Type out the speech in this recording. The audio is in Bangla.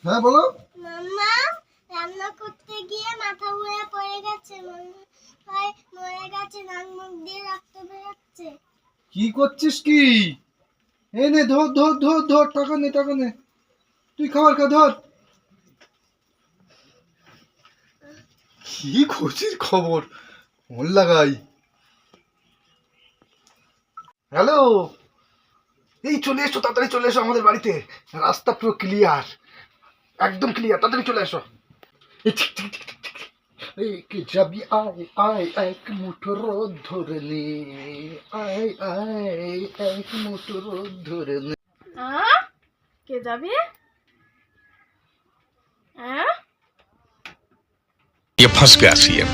হ্যাঁ বলো। মাম্মা রান্না করতে গিয়ে মাথা ঘুরে পড়ে গেছে, ভাই মরে গেছে, নাক মুখ দিয়ে রক্ত বেরোচ্ছে। কি করছিস কি? এই নে ধর ধর ধর ধর, টাকা নে টাকা নে, তুই খাবার খা, ধর। কি খুশির খবর, মন লাগাই। হ্যালো, এই চলে এসো, তাড়াতাড়ি চলে এসো আমাদের বাড়িতে। রাস্তা পুরো ক্লিয়ার, একদম ক্লিয়ার, তাড়াতাড়ি চলে এসো। এই ঠিক ঠিক ঠিক ঠিক ঠিক। এই কি যাবি, আয় আয় এক মুঠো রোদ ধরে নে, আয় আয় এক মুঠো রোদ ধরে নে। কে যাবে? হ্যাঁ, ये फंस गया सी है।